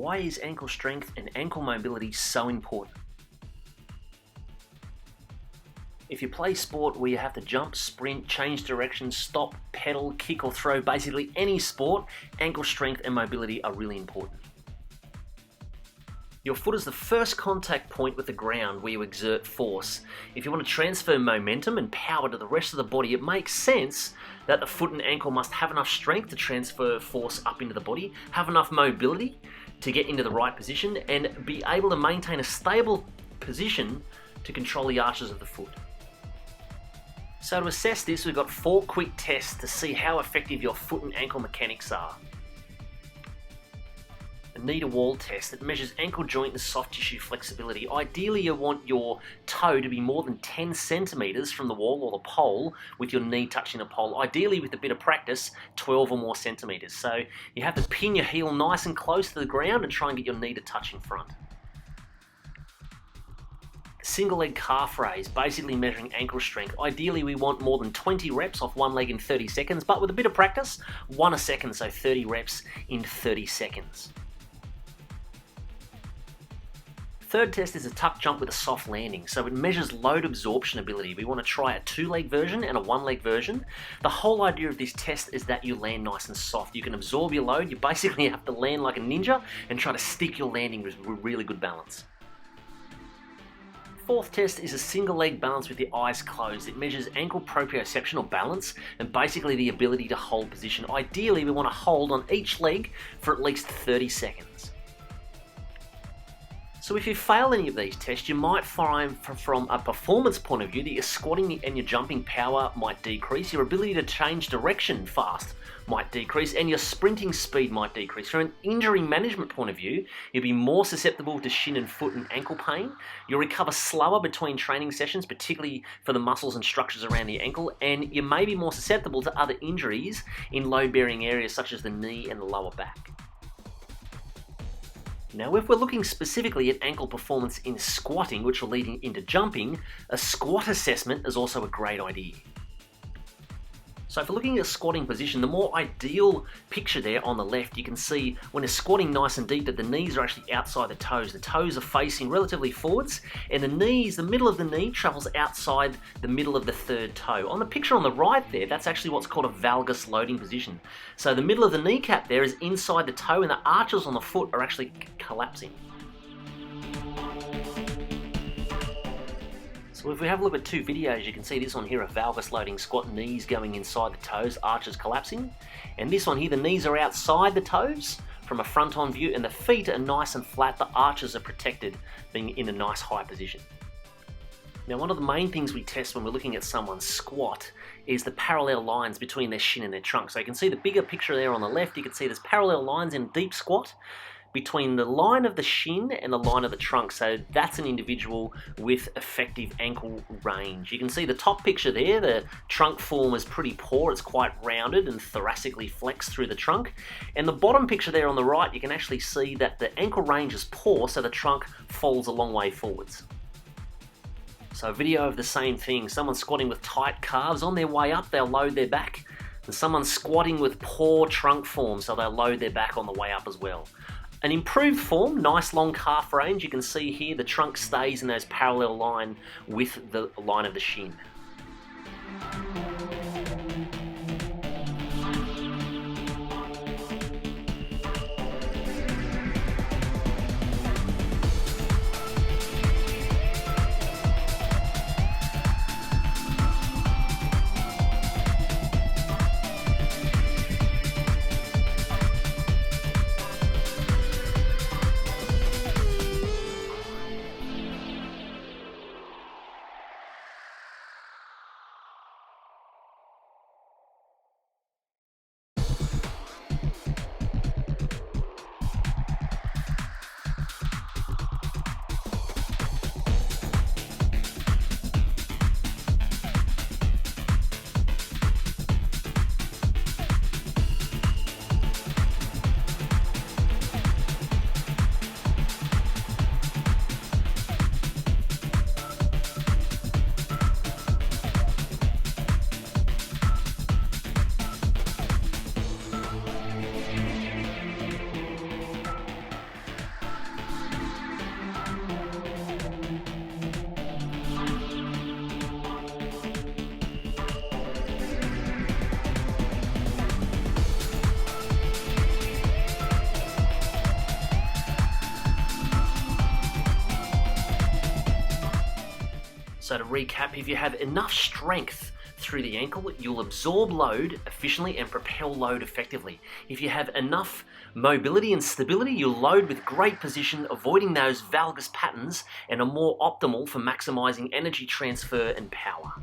Why is ankle strength and ankle mobility so important? If you play sport where you have to jump, sprint, change direction, stop, pedal, kick or throw, basically any sport, ankle strength and mobility are really important. Your foot is the first contact point with the ground where you exert force. If you want to transfer momentum and power to the rest of the body, it makes sense that the foot and ankle must have enough strength to transfer force up into the body, have enough mobility to get into the right position, and be able to maintain a stable position to control the arches of the foot. So to assess this, we've got 4 quick tests to see how effective your foot and ankle mechanics are. A knee-to-wall test that measures ankle joint and soft tissue flexibility. Ideally, you want your toe to be more than 10 centimeters from the wall or the pole with your knee touching the pole. Ideally, with a bit of practice, 12 or more centimeters. So you have to pin your heel nice and close to the ground and try and get your knee to touch in front. Single leg calf raise, basically measuring ankle strength. Ideally, we want more than 20 reps off one leg in 30 seconds, but with a bit of practice, 1 a second, so 30 reps in 30 seconds. Third test is a tuck jump with a soft landing. So it measures load absorption ability. We want to try a 2-leg version and a 1-leg version. The whole idea of this test is that you land nice and soft. You can absorb your load. You basically have to land like a ninja and try to stick your landing with really good balance. Fourth test is a single leg balance with your eyes closed. It measures ankle proprioception or balance and basically the ability to hold position. Ideally, we want to hold on each leg for at least 30 seconds. So if you fail any of these tests, you might find from a performance point of view that your squatting and your jumping power might decrease, your ability to change direction fast might decrease, and your sprinting speed might decrease. From an injury management point of view, you'll be more susceptible to shin and foot and ankle pain. You'll recover slower between training sessions, particularly for the muscles and structures around the ankle, and you may be more susceptible to other injuries in load-bearing areas such as the knee and the lower back. Now, if we're looking specifically at ankle performance in squatting, which will lead into jumping, a squat assessment is also a great idea. So if we're looking at a squatting position, the more ideal picture there on the left, you can see when it's squatting nice and deep that the knees are actually outside the toes. The toes are facing relatively forwards, and the knees, the middle of the knee travels outside the middle of the third toe. On the picture on the right there, that's actually what's called a valgus loading position. So the middle of the kneecap there is inside the toe, and the arches on the foot are actually collapsing. So if we have a look at 2 videos, you can see this one here, a valgus loading squat, knees going inside the toes, arches collapsing. And this one here, the knees are outside the toes from a front-on view, and the feet are nice and flat, the arches are protected, being in a nice high position. Now, one of the main things we test when we're looking at someone's squat is the parallel lines between their shin and their trunk. So you can see the bigger picture there on the left, you can see there's parallel lines in deep squat between the line of the shin and the line of the trunk. So that's an individual with effective ankle range. You can see the top picture there, the trunk form is pretty poor, it's quite rounded and thoracically flexed through the trunk. And the bottom picture there on the right, you can actually see that the ankle range is poor, so the trunk folds a long way forwards. So a video of the same thing, someone squatting with tight calves, on their way up they'll load their back, and someone squatting with poor trunk form, so they'll load their back on the way up as well. An improved form, nice long calf range. You can see here the trunk stays in those parallel line with the line of the shin. So to recap, if you have enough strength through the ankle, you'll absorb load efficiently and propel load effectively. If you have enough mobility and stability, you'll load with great position, avoiding those valgus patterns, and are more optimal for maximizing energy transfer and power.